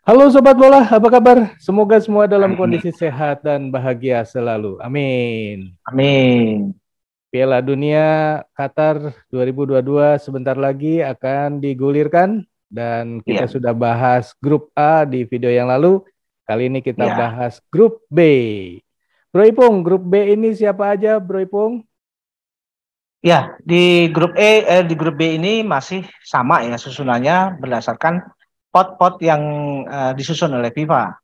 Halo Sobat Bola, apa kabar? Semoga semua dalam kondisi sehat dan bahagia selalu. Amin. Amin. Piala Dunia Qatar 2022 sebentar lagi akan digulirkan dan kita Iya, sudah bahas grup A di video yang lalu. Kali ini kita iya. bahas grup B. Bro Ipung, grup B ini siapa aja Bro Ipung? Ya, di grup B ini masih sama ya susunannya berdasarkan pot-pot yang disusun oleh FIFA.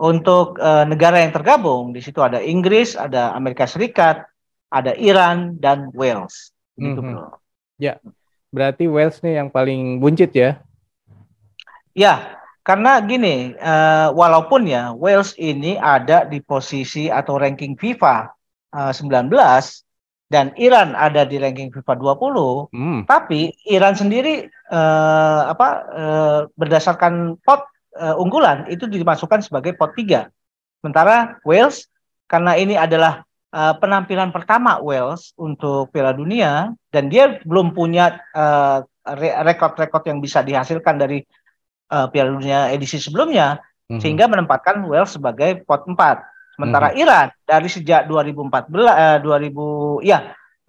Untuk negara yang tergabung di situ ada Inggris, ada Amerika Serikat, ada Iran dan Wales. Begitu, Mhm. Bro. Ya, berarti Wales nih yang paling buncit ya. Ya, karena gini, walaupun ya Wales ini ada di posisi atau ranking FIFA 19 dan Iran ada di ranking FIFA 20, Hmm. tapi Iran sendiri berdasarkan pot unggulan itu dimasukkan sebagai pot 3. Sementara Wales karena ini adalah penampilan pertama Wales untuk Piala Dunia dan dia belum punya rekod-rekod yang bisa dihasilkan dari Piala Dunia edisi sebelumnya Mhm. sehingga menempatkan Wales sebagai pot 4. Mhm. Sementara Iran dari sejak 2014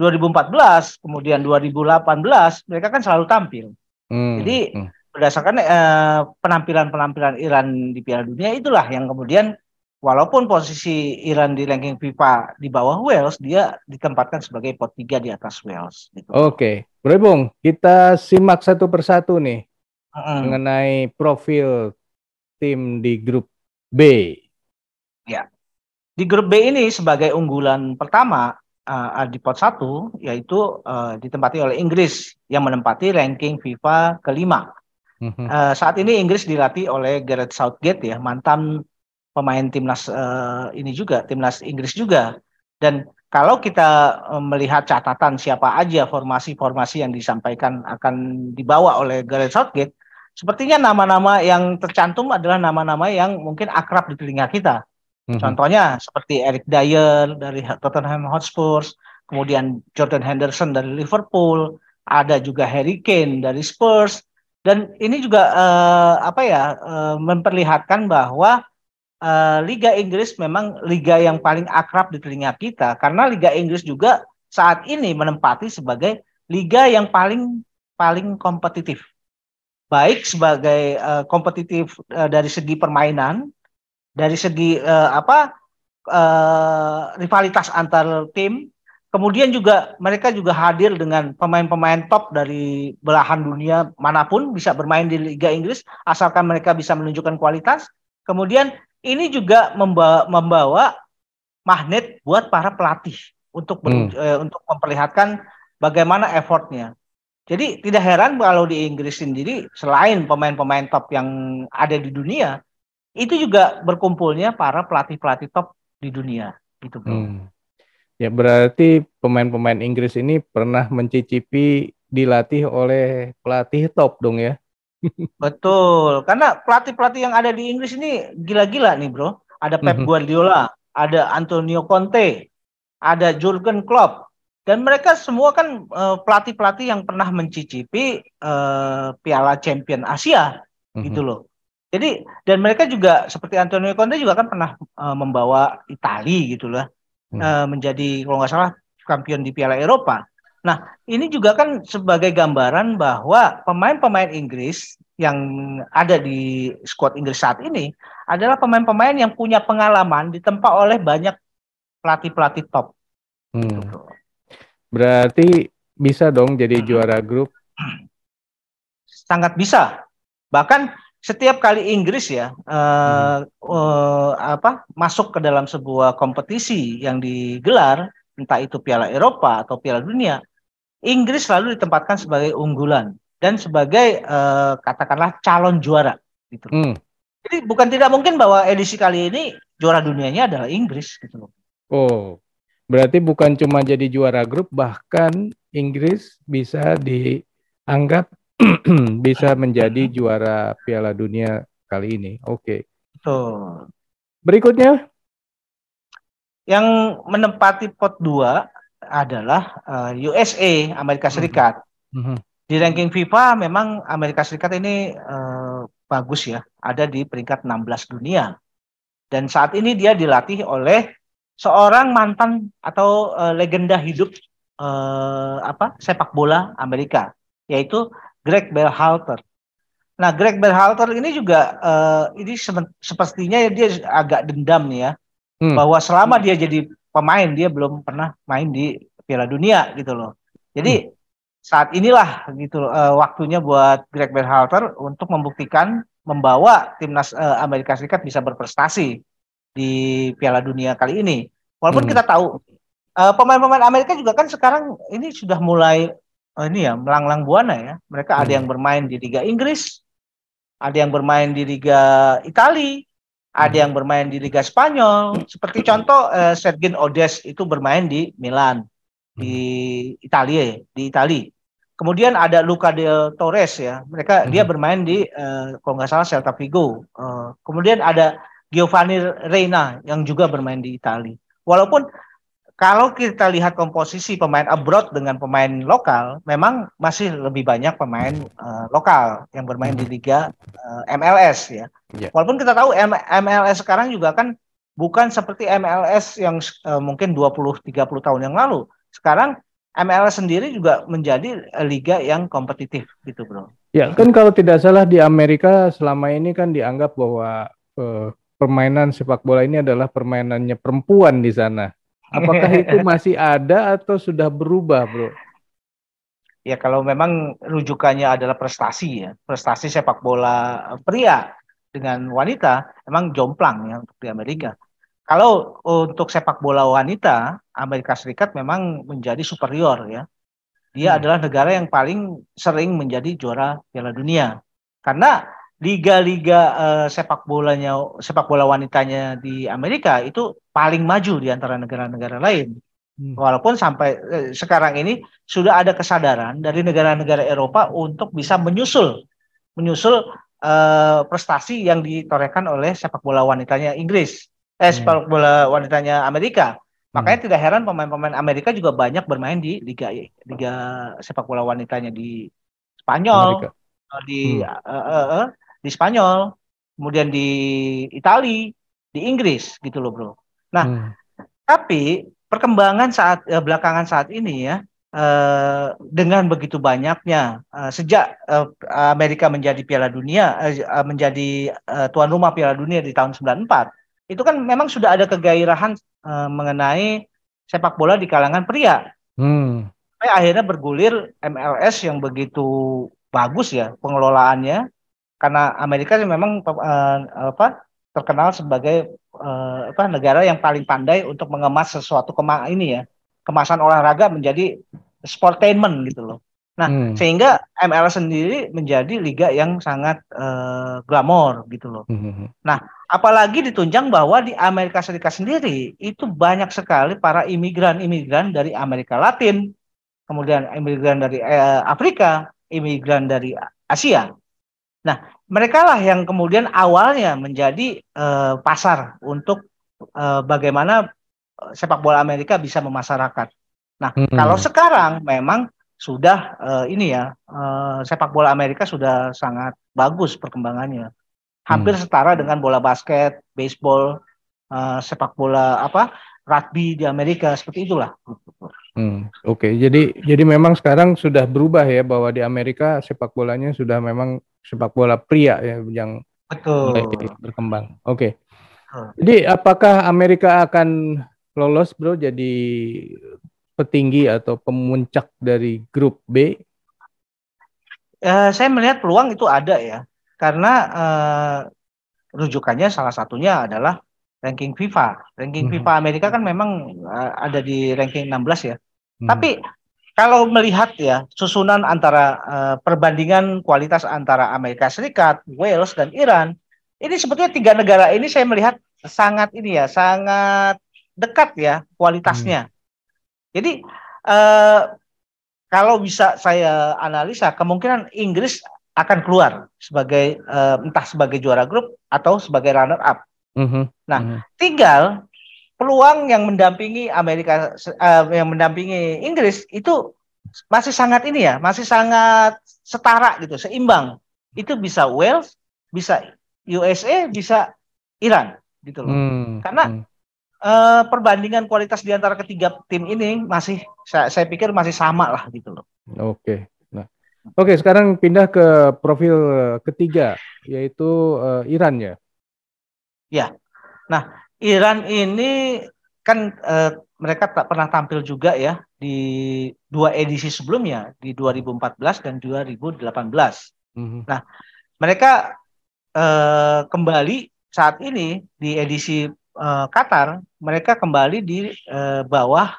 2014 kemudian 2018 mereka kan selalu tampil. Hmm. Jadi Hmm. berdasarkan penampilan-penampilan Iran di Piala Dunia itulah yang kemudian walaupun posisi Iran di ranking FIFA di bawah Wales, dia ditempatkan sebagai pot 3 di atas Wales gitu, Bro. Oke, Bro Ipung, kita simak satu persatu nih Mm-mm. mengenai profil tim di grup B. Ya. Di grup B ini sebagai unggulan pertama di pot 1 yaitu ditempati oleh Inggris yang menempati ranking FIFA kelima. Mhm. Saat ini Inggris dilatih oleh Gareth Southgate ya, mantan pemain timnas ini juga, timnas Inggris juga. Dan kalau kita melihat catatan siapa aja formasi-formasi yang disampaikan akan dibawa oleh Gareth Southgate, sepertinya nama-nama yang tercantum adalah nama-nama yang mungkin akrab di telinga kita. Mhm. Contohnya seperti Eric Dyer dari Tottenham Hotspur, kemudian Jordan Henderson dari Liverpool, ada juga Harry Kane dari Spurs, dan ini juga memperlihatkan bahwa Liga Inggris memang liga yang paling akrab di telinga kita karena Liga Inggris juga saat ini menempati sebagai liga yang paling paling kompetitif, baik sebagai kompetitif dari segi permainan, dari segi rivalitas antar tim. Kemudian juga mereka juga hadir dengan pemain-pemain top dari belahan dunia manapun bisa bermain di Liga Inggris asalkan mereka bisa menunjukkan kualitas. Kemudian ini juga membawa magnet buat para pelatih Hmm. untuk memperlihatkan bagaimana effortnya. Jadi tidak heran kalau di Inggris sendiri selain pemain-pemain top yang ada di dunia, itu juga berkumpulnya para pelatih-pelatih top di dunia, gitu bro. Hmm. Ya berarti pemain-pemain Inggris ini pernah mencicipi dilatih oleh pelatih top dong ya. Betul, karena pelatih-pelatih yang ada di Inggris ini gila-gila nih bro. Ada Pep Mhm. Guardiola, ada Antonio Conte, ada Jurgen Klopp, dan mereka semua kan pelatih-pelatih yang pernah mencicipi Piala Champion Asia, Mhm. gitu loh. Jadi dan mereka juga seperti Antonio Conte juga kan pernah membawa Italia gitu loh. Hmm. Menjadi kalau nggak salah kampion di Piala Eropa. Nah, ini juga kan sebagai gambaran bahwa pemain-pemain Inggris yang ada di skuad Inggris saat ini adalah pemain-pemain yang punya pengalaman ditempa oleh banyak pelatih-pelatih top gitu, Hmm. Bro. Berarti bisa dong jadi juara grup. Sangat bisa. Bahkan setiap kali Inggris ya Mhm. masuk ke dalam sebuah kompetisi yang digelar, entah itu Piala Eropa atau Piala Dunia, Inggris selalu ditempatkan sebagai unggulan dan sebagai katakanlah calon juara gitu loh. Hmm. Jadi bukan tidak mungkin bahwa edisi kali ini juara dunianya adalah Inggris gitu loh. Oh, berarti bukan cuma jadi juara grup, bahkan Inggris bisa dianggap bisa menjadi juara Piala Dunia kali ini. Oke. Betul. Berikutnya. Yang menempati pot 2 adalah USA, Amerika Mhm. Serikat. Mhm. Di ranking FIFA memang Amerika Serikat ini bagus ya, ada di peringkat 16 dunia. Dan saat ini dia dilatih oleh seorang mantan atau legenda hidup sepak bola Amerika, yaitu Greg Berhalter. Nah, Greg Berhalter ini juga ini sepertinya dia agak dendam nih ya, bahwa selama dia jadi pemain dia belum pernah main di Piala Dunia gitu loh. Jadi saat inilah gitu waktunya buat Greg Berhalter untuk membuktikan membawa timnas Amerika Serikat bisa berprestasi di Piala Dunia kali ini. Walaupun kita tahu pemain-pemain Amerika juga kan sekarang ini sudah mulai ini ya melanglang buana ya. Mereka ada yang bermain di Liga Inggris, ada yang bermain di Liga Italia, ada yang bermain di Liga Spanyol. Seperti contoh Sergin Odes itu bermain di Milan di Italia, di Italia. Kemudian ada Luca Del Torres ya, dia bermain di kalau nggak salah Celta Vigo. Kemudian ada Giovanni Reina yang juga bermain di Italia. Walaupun kalau kita lihat komposisi pemain abroad dengan pemain lokal, memang masih lebih banyak pemain lokal yang bermain di Liga MLS ya. Walaupun kita tahu MLS sekarang juga kan bukan seperti MLS yang mungkin 20-30 tahun yang lalu. Sekarang MLS sendiri juga menjadi liga yang kompetitif gitu bro. Ya kan kalau tidak salah di Amerika selama ini kan dianggap bahwa permainan sepak bola ini adalah permainannya perempuan di sana. Apakah itu masih ada atau sudah berubah bro? Ya kalau memang rujukannya adalah prestasi ya, prestasi sepak bola pria dengan wanita memang jomplang ya untuk di Amerika. Kalau untuk sepak bola wanita, Amerika Serikat memang menjadi superior ya. Dia adalah negara yang paling sering menjadi juara Piala Dunia. Karena liga-liga sepak bola wanitanya di Amerika itu paling maju di antara negara-negara lain. Walaupun sampai sekarang ini sudah ada kesadaran dari negara-negara Eropa untuk bisa menyusul prestasi yang ditorehkan oleh sepak bola wanitanya Inggris. Sepak bola wanitanya Amerika. Makanya tidak heran pemain-pemain Amerika juga banyak bermain di liga sepak bola wanitanya di Spanyol, di Spanyol, kemudian di Italia, di Inggris gitu loh bro. Nah, tapi perkembangan belakangan saat ini ya dengan begitu banyaknya sejak Amerika menjadi Piala Dunia menjadi tuan rumah Piala Dunia di tahun 94. Itu kan memang sudah ada kegairahan mengenai sepak bola di kalangan pria. Sampai akhirnya bergulir MLS yang begitu bagus ya pengelolaannya, karena Amerika memang terkenal sebagai negara yang paling pandai untuk mengemas sesuatu kemasan olahraga menjadi sportainment gitu loh. Nah, sehingga MLS sendiri menjadi liga yang sangat glamor gitu loh. Nah, apalagi ditunjang bahwa di Amerika Serikat sendiri itu banyak sekali para imigran dari Amerika Latin, kemudian imigran dari Afrika, imigran dari Asia. Nah, mereka lah yang kemudian awalnya menjadi pasar untuk bagaimana sepak bola Amerika bisa memasyarakat. Nah, kalau sekarang memang sudah sepak bola Amerika sudah sangat bagus perkembangannya. Hampir setara dengan bola basket, baseball, sepak bola rugby di Amerika, seperti itulah. Oke. Jadi memang sekarang sudah berubah ya, bahwa di Amerika sepak bolanya sudah memang sepak bola pria ya yang mulai berkembang. Oke. Jadi apakah Amerika akan lolos bro jadi petinggi atau pemuncak dari grup B? Saya melihat peluang itu ada ya. Karena rujukannya salah satunya adalah ranking FIFA. Ranking FIFA Amerika kan memang ada di ranking 16 ya. Tapi kalau melihat ya susunan antara perbandingan kualitas antara Amerika Serikat, Wales dan Iran, ini sebetulnya tiga negara ini saya melihat sangat dekat ya kualitasnya. Jadi kalau bisa saya analisa, kemungkinan Inggris akan keluar sebagai entah sebagai juara grup atau sebagai runner up. Tinggal peluang yang mendampingi Inggris itu masih sangat setara gitu, seimbang. Itu bisa Wales, bisa USA, bisa Iran gitu loh. Karena perbandingan kualitas di antara ketiga tim ini masih saya pikir masih sama lah gitu loh. Oke. Nah, oke, sekarang pindah ke profil ketiga, yaitu Iran ya. Ya. Nah, Iran ini kan mereka tak pernah tampil juga ya di dua edisi sebelumnya di 2014 dan 2018. Nah, mereka kembali saat ini di edisi Qatar, mereka kembali di bawah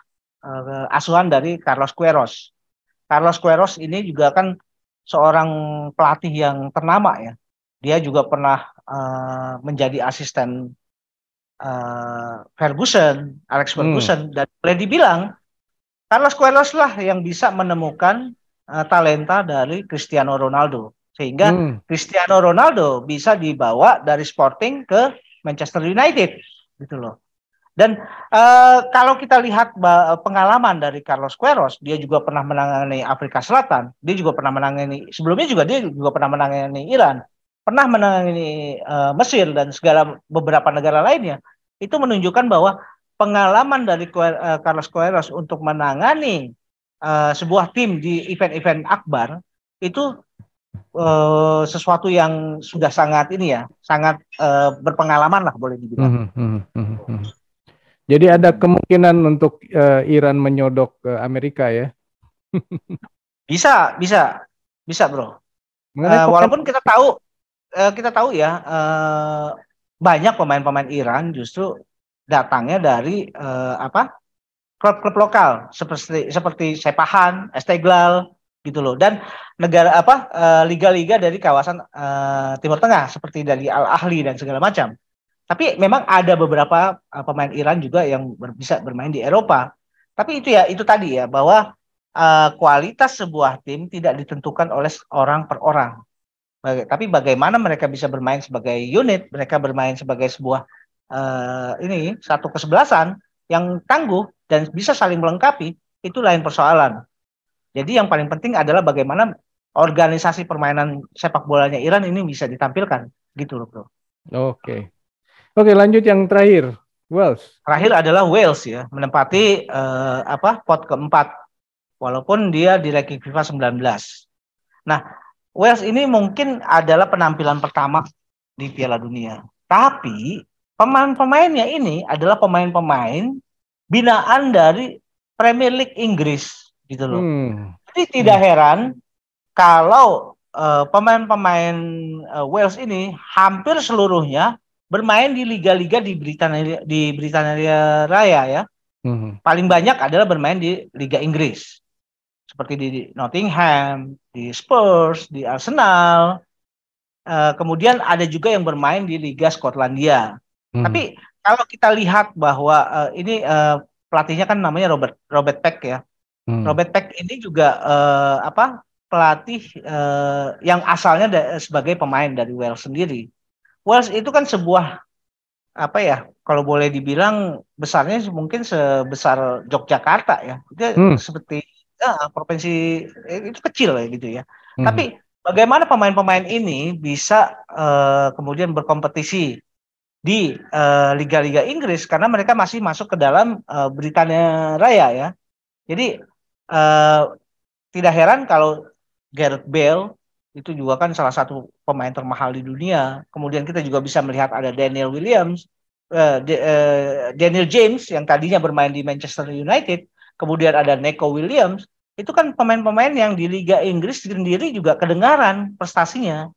asuhan dari Carlos Queiroz. Carlos Queiroz ini juga kan seorang pelatih yang ternama ya. Dia juga pernah menjadi asisten Alex Ferguson, dan boleh dibilang Carlos Queiroz lah yang bisa menemukan talenta dari Cristiano Ronaldo, sehingga Cristiano Ronaldo bisa dibawa dari Sporting ke Manchester United gitu loh. Dan kalau kita lihat pengalaman dari Carlos Queiroz, dia juga pernah menangani Afrika Selatan, dia juga pernah menangani sebelumnya juga dia juga pernah menangani Iran, pernah menangani Mesir dan segala beberapa negara lainnya. Itu menunjukkan bahwa pengalaman dari Carlos Queiroz untuk menangani sebuah tim di event-event akbar itu sesuatu yang sudah sangat ini ya, sangat berpengalaman lah boleh dibilang. Jadi ada kemungkinan untuk Iran menyodok ke Amerika ya? Bisa bro. Walaupun kita tahu ya banyak pemain-pemain Iran justru datangnya dari klub-klub lokal seperti Sepahan, Esteghlal gitu loh, dan negara liga-liga dari kawasan Timur Tengah seperti dari Al Ahly dan segala macam. Tapi memang ada beberapa pemain Iran juga yang bisa bermain di Eropa. Tapi itu tadi ya, bahwa kualitas sebuah tim tidak ditentukan oleh orang per orang. Tapi bagaimana mereka bisa bermain sebagai unit, mereka bermain sebagai sebuah satu kesebelasan yang tangguh dan bisa saling melengkapi, itu lain persoalan. Jadi yang paling penting adalah bagaimana organisasi permainan sepak bolanya Iran ini bisa ditampilkan, gitu loh bro. Oke, lanjut yang terakhir, Wales. Terakhir adalah Wales ya, menempati pot keempat, walaupun dia di ranking FIFA 19. Nah, Wales ini mungkin adalah penampilan pertama di Piala Dunia. Tapi pemain-pemainnya ini adalah pemain-pemain binaan dari Premier League Inggris gitu loh. Jadi tidak heran kalau pemain-pemain Wales ini hampir seluruhnya bermain di liga-liga di Britania Raya ya. Paling banyak adalah bermain di Liga Inggris. Seperti di Nottingham, di Spurs, di Arsenal. Kemudian ada juga yang bermain di Liga Skotlandia. Tapi kalau kita lihat bahwa ini pelatihnya kan namanya Robert Peck ya. Robert Peck ini juga pelatih yang asalnya sebagai pemain dari Wales sendiri. Wales itu kan sebuah kalau boleh dibilang besarnya mungkin sebesar Yogyakarta ya. Itu seperti provinsi itu kecil ya gitu ya. Tapi bagaimana pemain-pemain ini bisa kemudian berkompetisi di liga-liga Inggris karena mereka masih masuk ke dalam Britania Raya ya. Jadi tidak heran kalau Gareth Bale itu juga kan salah satu pemain termahal di dunia. Kemudian kita juga bisa melihat ada Daniel James yang tadinya bermain di Manchester United. Kemudian ada Neco Williams. Itu kan pemain-pemain yang di Liga Inggris sendiri juga kedengaran prestasinya.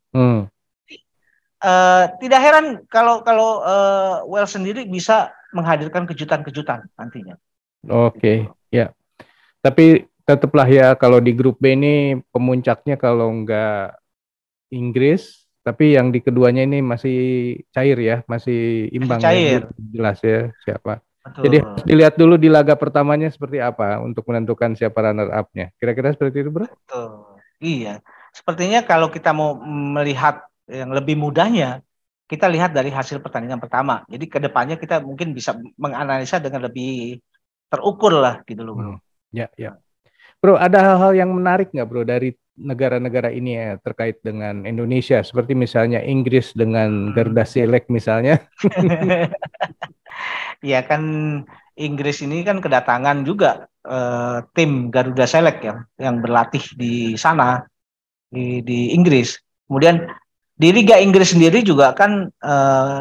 Tidak heran kalau Wales sendiri bisa menghadirkan kejutan-kejutan nantinya. Oke, ya. Tapi tetaplah ya kalau di grup B ini pemuncaknya kalau nggak Inggris, tapi yang di keduanya ini masih cair ya, masih imbang ya, jelas ya siapa. Betul. Jadi harus dilihat dulu di laga pertamanya seperti apa untuk menentukan siapa runner up-nya. Kira-kira seperti itu, bro? Betul. Iya, sepertinya kalau kita mau melihat yang lebih mudahnya, kita lihat dari hasil pertandingan pertama. Jadi kedepannya kita mungkin bisa menganalisa dengan lebih terukur lah gitu loh, bro. Ya. Bro, ada hal-hal yang menarik nggak bro dari negara-negara ini ya terkait dengan Indonesia, seperti misalnya Inggris dengan Garuda Select misalnya. Ya kan Inggris ini kan kedatangan juga tim Garuda Select yang berlatih di sana di Inggris. Kemudian di Liga Inggris sendiri juga kan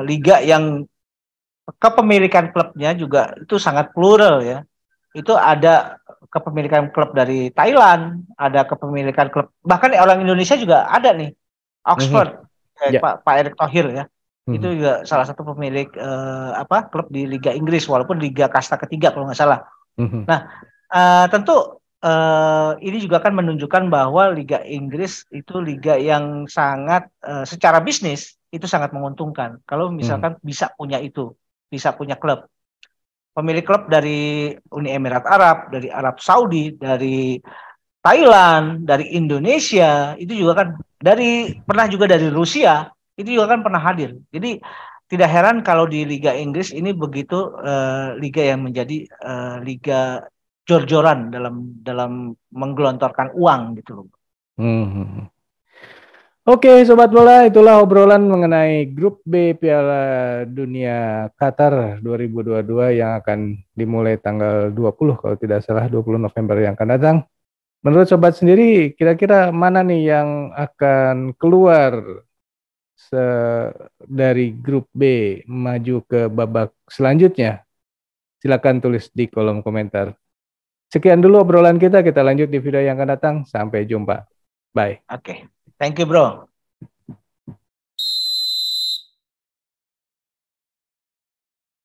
liga yang kepemilikan klubnya juga itu sangat plural ya. Itu ada kepemilikan klub dari Thailand, ada kepemilikan klub bahkan orang Indonesia juga ada nih. Mhm. Oxford, Ya. Pak Erick Thohir ya. Itu Mhm. juga salah satu pemilik klub di Liga Inggris walaupun Liga Kasta ketiga kalau nggak salah. Mhm. Nah, tentu ini juga kan menunjukkan bahwa Liga Inggris itu liga yang sangat secara bisnis itu sangat menguntungkan. Kalau Mhm. misalkan bisa punya itu, bisa punya klub. Pemilik klub dari Uni Emirat Arab, dari Arab Saudi, dari Thailand, dari Indonesia, itu juga kan pernah juga dari Rusia, itu juga kan pernah hadir. Jadi tidak heran kalau di Liga Inggris ini begitu liga yang menjadi liga jor-joran dalam dalam menggelontorkan uang gitu loh. Mhm. Oke, Sobat Bola, itulah obrolan mengenai Grup B Piala Dunia Qatar 2022 yang akan dimulai tanggal 20 kalau tidak salah, 20 November yang akan datang. Menurut Sobat sendiri, kira-kira mana nih yang akan keluar dari Grup B maju ke babak selanjutnya? Silakan tulis di kolom komentar. Sekian dulu obrolan kita lanjut di video yang akan datang. Sampai jumpa. Bye. Oke, thank you bro.